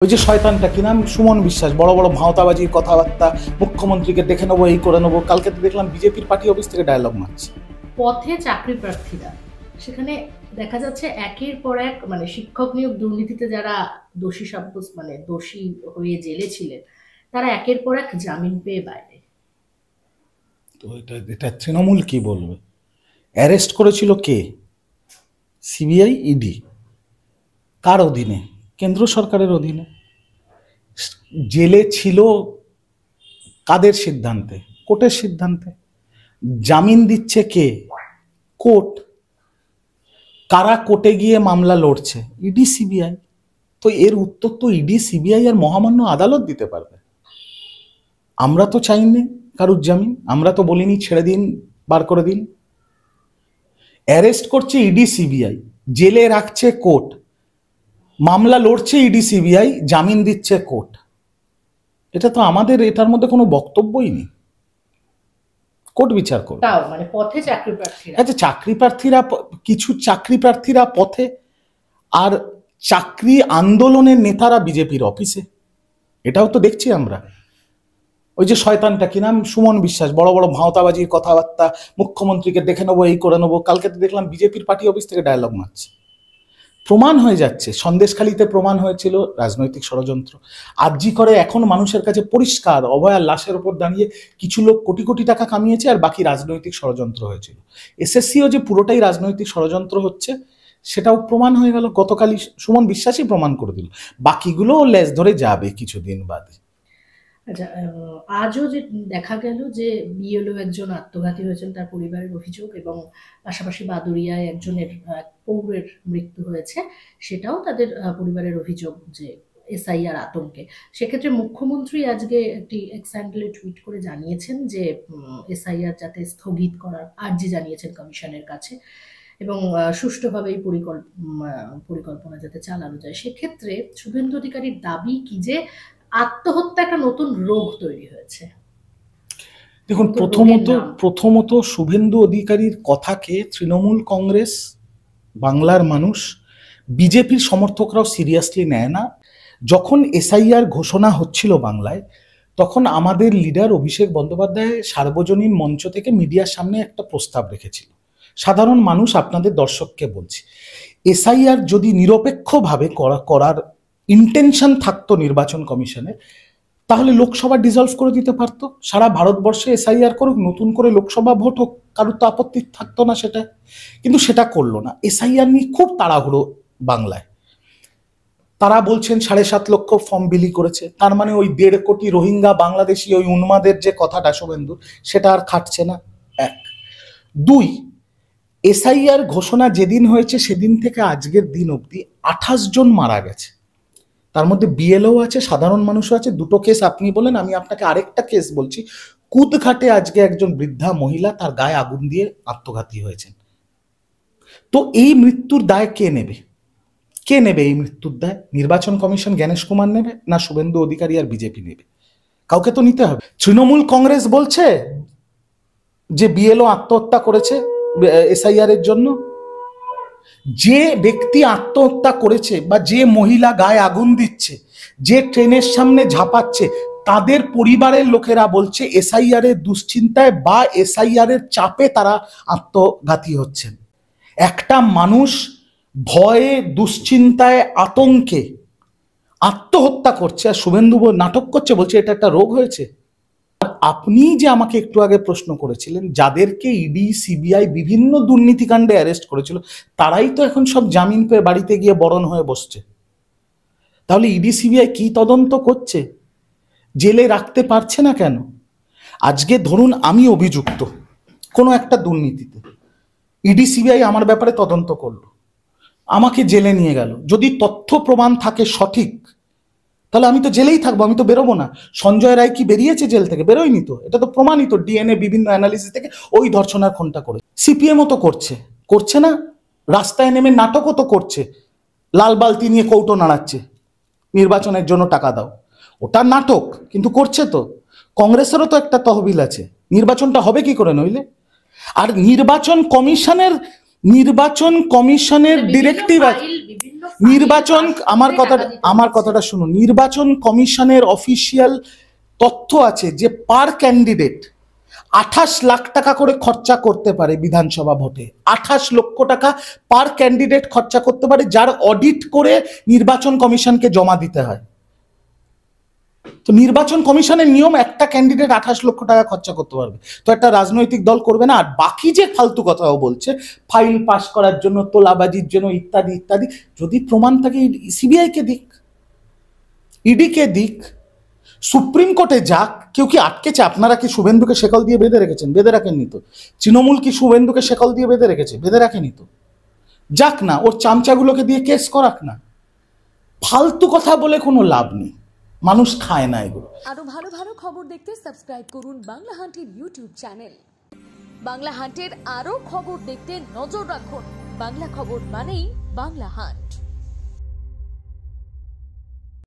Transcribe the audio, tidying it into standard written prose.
ওই যে শয়তানটা কি নাম, সুমন বিশ্বাস, বড় বড় ভাঁওতাবাজির কথাবার্তা, মুখ্যমন্ত্রীকে দেখে নেবো, এই করে নেবো। কালকে তো দেখলাম বিজেপির পার্টি অফিস থেকে ডায়লগ মারছে। পথে চাকরি প্রার্থীরা, সেখানে দেখা যাচ্ছে একের পর এক শিক্ষক নিয়োগ দুর্নীতিতে যারা দোষী সাব্যস্ত দোষী হয়ে জেলে ছিলেন, তারা একের পর এক জামিন পেয়ে বাইরে। তো এটা তৃণমূল কি বলবে? অ্যারেস্ট করেছিল কে? CBI, ED. কার অধীনে? কেন্দ্র সরকারের অধীনে। জেলে ছিল কাদের সিদ্ধান্তে? কোর্টের সিদ্ধান্তে। জামিন দিচ্ছে কে? কোর্ট। কারা কোর্টে গিয়ে মামলা লড়ছে? ED, CBI. তো এর উত্তর তো ইডি, সিবিআই আর মহামান্য আদালত দিতে পারবে। আমরা তো চাইনি কারুর জামিন, আমরা তো বলিনি ছেড়ে দিন, বার করে দিন। অ্যারেস্ট করছে ইডি, সিবিআই, জেলে রাখছে কোর্ট, মামলা লড়ছে ইডি, সিবিআই, জামিন দিচ্ছে কোর্ট। এটা তো আমাদের, এটার মধ্যে কোনো বক্তব্যই নেই। কোর্ট বিচার করবে। পথে চাকরি প্রার্থীরা, আচ্ছা, চাকরি প্রার্থীরা, কিছু চাকরি প্রার্থীরা পথে, আর চাকরি আন্দোলনের নেতারা বিজেপির অফিসে। এটাও তো দেখছি আমরা। ওই যে শয়তানটা কি নাম, সুমন বিশ্বাস, বড় বড় ভাঁওতাবাজির কথাবার্তা, মুখ্যমন্ত্রীকে দেখে নেবো, এই করে নেবো। কালকে তো দেখলাম বিজেপির পার্টি অফিস থেকে ডায়লগ মারছে। প্রমাণ হয়ে যাচ্ছে, সন্দেশখালিতে প্রমাণ হয়েছিল রাজনৈতিক ষড়যন্ত্র। আরজি করে এখন মানুষের কাছে পরিষ্কার, অভয়ার লাশের ওপর দাঁড়িয়ে কিছু লোক কোটি কোটি টাকা কামিয়েছে, আর বাকি রাজনৈতিক ষড়যন্ত্র হয়েছিল। এসএসসিও যে পুরোটাই রাজনৈতিক ষড়যন্ত্র হচ্ছে, সেটাও প্রমাণ হয়ে গেল। গতকালই সুমন বিশ্বাসই প্রমাণ করে দিল। বাকিগুলোও লেজ ধরে যাবে কিছুদিন বাদে। আচ্ছা, আজও যে দেখা গেল যে বিএলও একজন আত্মঘাতী হয়েছেন, তার পরিবারের অভিযোগ, এবং পাশাপাশি বাদুড়িয়ায় একজনের পৌরের মৃত্যু হয়েছে, সেটাও তাদের পরিবারের অভিযোগ যে এসআইআর আতঙ্কে। সেক্ষেত্রে মুখ্যমন্ত্রী আজকে একটি এক্স হ্যান্ডেলে টুইট করে জানিয়েছেন যে এসআইআর যাতে স্থগিত করার আর্জি জানিয়েছেন কমিশনের কাছে, এবং সুষ্ঠুভাবে এই পরিকল্পনা যাতে চালানো যায়। সেক্ষেত্রে শুভেন্দু অধিকারীর দাবি কি যে আত্মহত্যা একটা নতুন রোগ তৈরি হয়েছে। দেখুন, প্রথমত শুভেন্দু অধিকারীর কথাকে তৃণমূল কংগ্রেস, বাংলার মানুষ, বিজেপির সমর্থকরাও সিরিয়াসলি নেয় না। যখন এসআইআর ঘোষণা হচ্ছিল বাংলায়, তখন আমাদের লিডার অভিষেক বন্দ্যোপাধ্যায় সার্বজনীন মঞ্চ থেকে মিডিয়ার সামনে একটা প্রস্তাব রেখেছিল। সাধারণ মানুষ, আপনাদের দর্শককে বলছি, এসআইআর যদি নিরপেক্ষভাবে করার ইন্টেনশন থাকতো নির্বাচন কমিশনের, তাহলে লোকসভা ডিজলভ করে দিতে পারতো। সারা ভারতবর্ষে এসআইআর করুক, নতুন করে লোকসভা ভোট হোক, কারোর তো আপত্তি থাকতো না সেটা। কিন্তু সেটা করলো না। এসআইআর নিয়ে খুব তাড়াহুড়ো বাংলায়। তারা বলছেন 7.5 লক্ষ ফর্ম বিলি করেছে, তার মানে ওই 1.5 কোটি রোহিঙ্গা বাংলাদেশি ওই উন্মাদের যে কথাটা শুভেন্দু, সেটা আর খাটছে না। 1, 2, এসআইআর ঘোষণা যেদিন হয়েছে সেদিন থেকে আজকের দিন অবধি 28 জন মারা গেছে। তার মধ্যে বিএলও আছে, সাধারণ মানুষও আছে। 2টো কেস আপনি বলেন, আমি আপনাকে আরেকটা কেস বলছি। কুদঘাটে আজকে একজন বৃদ্ধা মহিলা তার গায়ে আগুন দিয়ে আত্মঘাতী হয়েছেন। তো এই মৃত্যুর দায় কে নেবে? কে নেবে এই মৃত্যুর দায়? নির্বাচন কমিশন, জ্ঞানেশ কুমার নেবে, না শুভেন্দু অধিকারী আর বিজেপি নেবে? কাউকে তো নিতে হবে। তৃণমূল কংগ্রেস বলছে যে বিএলও আত্মহত্যা করেছে এসআইআর এর জন্য। যে ব্যক্তি আত্মহত্যা করেছে বা যে মহিলা গায়ে আগুন দিচ্ছে, যে ট্রেনের সামনে ঝাঁপাচ্ছে, তাদের পরিবারের লোকেরা বলছে এসআইআর এর দুশ্চিন্তায় বা এসআইআর এর চাপে তারা আত্মঘাতী হচ্ছেন। একটা মানুষ ভয়ে, দুশ্চিন্তায়, আতঙ্কে আত্মহত্যা করছে, আর শুভেন্দু নাটক করছে, বলছে এটা একটা রোগ হয়েছে। আপনি যে আমাকে একটু আগে প্রশ্ন করেছিলেন, যাদেরকে ইডি, সিবিআই বিভিন্ন দুর্নীতিকাণ্ডে অ্যারেস্ট করেছিল, তারাই তো এখন সব জামিন পেয়ে বাড়িতে গিয়ে বরণ হয়ে বসছে। তাহলে ইডি, সিবিআই কি তদন্ত করছে? জেলে রাখতে পারছে না কেন? আজকে ধরুন আমি অভিযুক্ত কোনো একটা দুর্নীতিতে, ইডি, সিবিআই আমার ব্যাপারে তদন্ত করলো, আমাকে জেলে নিয়ে গেল। যদি তথ্য প্রমাণ থাকে সঠিক, তাহলে আমি তো জেলেই থাকবো, আমি তো বেরোবো না। সঞ্জয় রায় কি বেরিয়েছে জেল থেকে? বেরোয়নি তো। এটা তো প্রমাণিত ডিএনএ বিভিন্ন অ্যানালিসিস থেকে। ওই ধর্ষণার খুনটা করে সিপিএমও তো করছে না? রাস্তায় নেমে নাটকও তো করছে, লাল বালতি নিয়ে কৌটো নাড়াচ্ছে, নির্বাচনের জন্য টাকা দাও। ওটা নাটক, কিন্তু করছে তো। কংগ্রেসেরও তো একটা তহবিল আছে। নির্বাচনটা হবে কি করে নইলে? আর নির্বাচন কমিশনের ডিরেক্টিভ আছে। বিভিন্ন নির্বাচন, ফাইল আমার কথাটা শুনুন, নির্বাচন কমিশনের অফিসিয়াল তথ্য আছে যে পার ক্যান্ডিডেট 28 লাখ টাকা করে খরচা করতে পারে বিধানসভা ভোটে। 28 লক্ষ টাকা পার ক্যান্ডিডেট খরচা করতে পারে, যার অডিট করে নির্বাচন কমিশনকে জমা দিতে হয়। তো নির্বাচন কমিশনের নিয়ম একটা ক্যান্ডিডেট 28 লক্ষ টাকা খরচা করতে পারবে, তো একটা রাজনৈতিক দল করবে না। আর বাকি যে ফালতু কথাও বলছে ফাইল পাস করার জন্য, তোলাবাজির জন্য, ইত্যাদি ইত্যাদি, যদি প্রমাণ থাকে সিবিআই কে দিক, ইডি কে দিক, সুপ্রিম কোর্টে যাক। কেউ কি আটকেছে? আপনারা কি শুভেন্দুকে শেকল দিয়ে বেঁধে রেখেছেন? বেঁধে রাখেননি তো। তৃণমূল কি শুভেন্দুকে শেকল দিয়ে বেঁধে রেখেছে? বেঁধে রাখেনি তো। যাক না, ওর চামচাগুলোকে দিয়ে কেস করাক না। ফালতু কথা বলে কোনো লাভ নেই, মানুষ খায় না এগুলো। আরো ভালো ভালো খবর দেখতে সাবস্ক্রাইব করুন বাংলা হান্টের ইউটিউব চ্যানেল। বাংলা হান্টের আরো খবর দেখতে নজর রাখুন। বাংলা খবর মানেই বাংলা হান্ট।